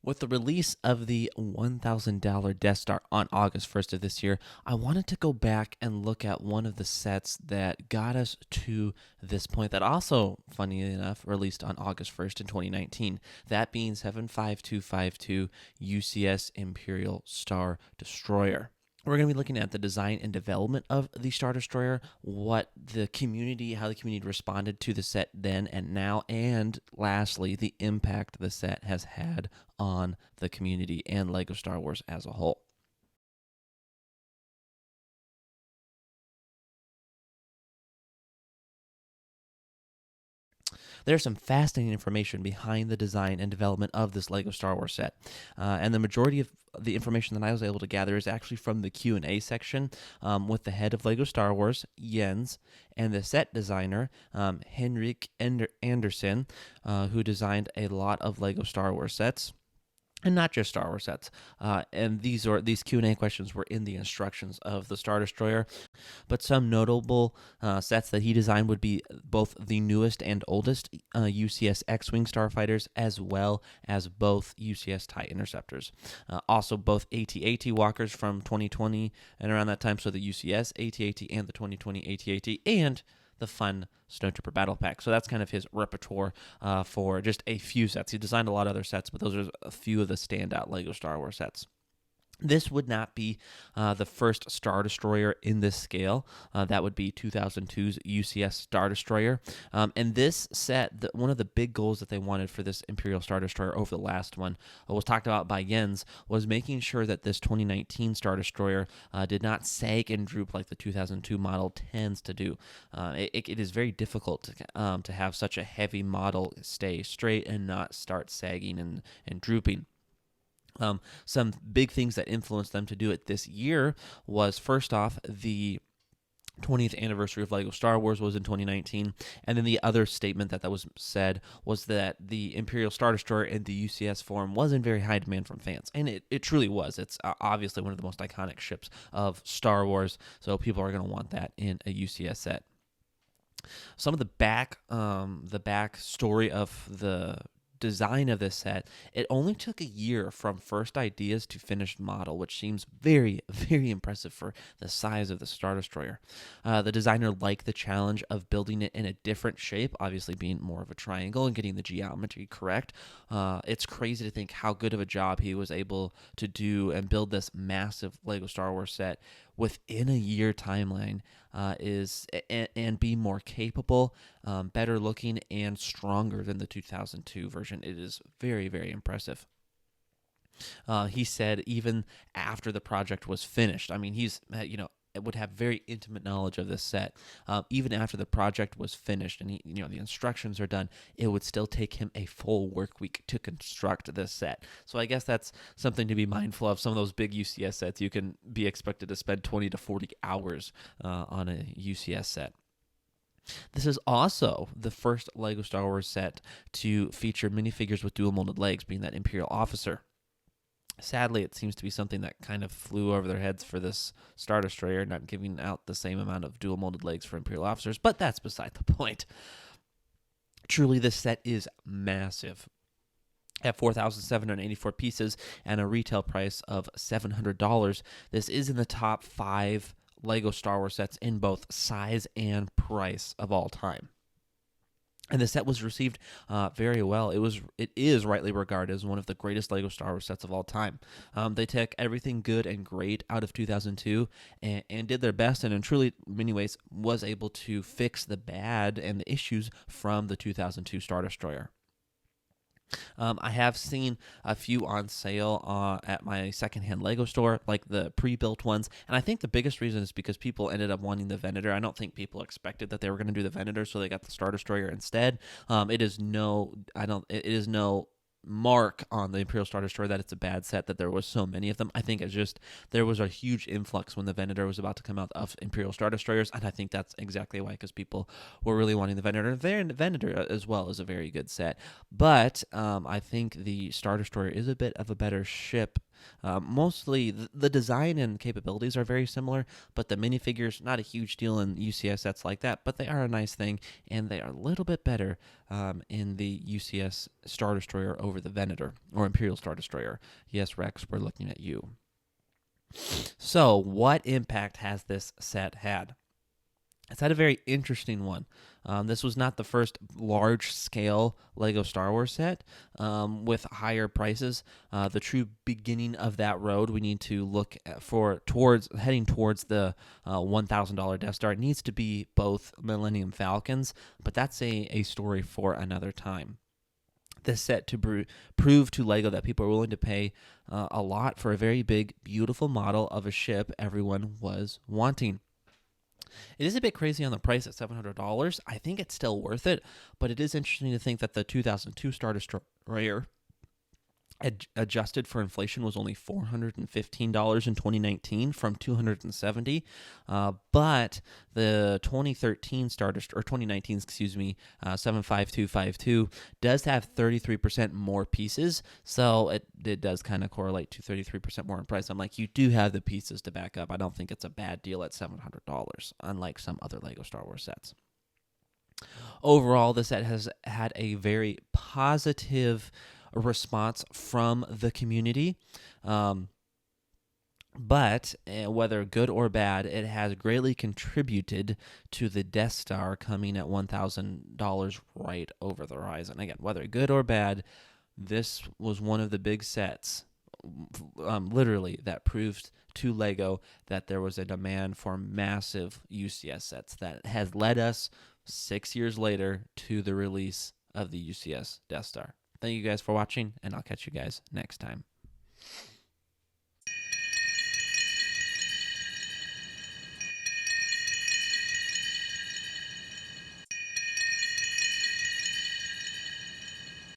With the release of the $1,000 Death Star on August 1st of this year, I wanted to go back and look at one of the sets that got us to this point that also, funny enough, released on August 1st in 2019. That being 75252 UCS Imperial Star Destroyer. We're going to be looking at the design and development of the Star Destroyer, how the community responded to the set then and now, and lastly, the impact the set has had on the community and LEGO Star Wars as a whole. There's some fascinating information behind the design and development of this LEGO Star Wars set, and the majority of the information that I was able to gather is actually from the Q&A section with the head of LEGO Star Wars, Jens, and the set designer, Henrik Anderson, who designed a lot of LEGO Star Wars sets. And not just Star Wars sets. And these Q&A questions were in the instructions of the Star Destroyer. But some notable sets that he designed would be both the newest and oldest UCS X-Wing starfighters, as well as both UCS TIE interceptors. Also, both AT-AT walkers from 2020 and around that time, so the UCS AT-AT and the 2020 AT-AT, and the fun Snowtrooper Battle Pack. So that's kind of his repertoire for just a few sets. He designed a lot of other sets, but those are a few of the standout LEGO Star Wars sets. This would not be the first Star Destroyer in this scale. That would be 2002's UCS Star Destroyer. And this set, one of the big goals that they wanted for this Imperial Star Destroyer over the last one, was talked about by Jens, was making sure that this 2019 Star Destroyer did not sag and droop like the 2002 model tends to do. It is very difficult to have such a heavy model stay straight and not start sagging and drooping. Some big things that influenced them to do it this year was, first off, the 20th anniversary of LEGO Star Wars was in 2019, and then the other statement that was said was that the Imperial Star Destroyer in the UCS form was in very high demand from fans, and it truly was. It's obviously one of the most iconic ships of Star Wars, so people are going to want that in a UCS set. Some of the back story of the design of this set, it only took a year from first ideas to finished model, which seems very, very impressive for the size of the Star Destroyer. The designer liked the challenge of building it in a different shape, obviously being more of a triangle and getting the geometry correct. It's crazy to think how good of a job he was able to do and build this massive LEGO Star Wars set within a year timeline, and be more capable, better looking, and stronger than the 2002 version. It is very, very impressive. He said even after the project was finished, I mean, he's would have very intimate knowledge of this set. Even after the project was finished and the instructions are done, it would still take him a full work week to construct this set. So I guess that's something to be mindful of. Some of those big UCS sets, you can be expected to spend 20 to 40 hours on a UCS set. This is also the first LEGO Star Wars set to feature minifigures with dual molded legs, being that Imperial officer. Sadly, it seems to be something that kind of flew over their heads for this Star Destroyer, not giving out the same amount of dual molded legs for Imperial officers, but that's beside the point. Truly, this set is massive. At 4,784 pieces and a retail price of $700, this is in the top 5 LEGO Star Wars sets in both size and price of all time. And the set was received very well. It is rightly regarded as one of the greatest LEGO Star Wars sets of all time. They took everything good and great out of 2002 and did their best, and in truly many ways was able to fix the bad and the issues from the 2002 Star Destroyer. I have seen a few on sale at my secondhand Lego store, like the pre-built ones, and I think the biggest reason is because people ended up wanting the Venator. I don't think people expected that they were going to do the Venator, so they got the Star Destroyer instead. It is no mark on the Imperial Star Destroyer that it's a bad set, that there was so many of them. I think it's just there was a huge influx when the Venator was about to come out of Imperial Star Destroyers, and I think that's exactly why, because people were really wanting the Venator. The Venator as well is a very good set, but I think the Star Destroyer is a bit of a better ship Mostly the design and capabilities are very similar, but the minifigures, not a huge deal in UCS sets like that, but they are a nice thing, and they are a little bit better in the UCS Star Destroyer over the Venator, or Imperial Star Destroyer. Yes, Rex, we're looking at you. So, what impact has this set had? It's had a very interesting one. This was not the first large-scale Lego Star Wars set with higher prices. The true beginning of that road, we need to look towards heading towards the $1,000 Death Star. It needs to be both Millennium Falcons, but that's a story for another time. This set to prove to Lego that people are willing to pay a lot for a very big, beautiful model of a ship everyone was wanting. It is a bit crazy on the price at $700. I think it's still worth it, but it is interesting to think that the 2002 Star Destroyer adjusted for inflation was only $415 in 2019 from $270, but the 2013 Star Destroyer, or 2019, excuse me, 75252 does have 33% more pieces, so it does kind of correlate to 33% more in price. I'm like, you do have the pieces to back up. I don't think it's a bad deal at $700, unlike some other Lego Star Wars sets. Overall, the set has had a very positive response from the community. But whether good or bad, it has greatly contributed to the Death Star coming at $1,000 right over the horizon. Again, whether good or bad, this was one of the big sets, literally, that proved to Lego that there was a demand for massive UCS sets that has led us 6 years later to the release of the UCS Death Star. Thank you guys for watching, and I'll catch you guys next time.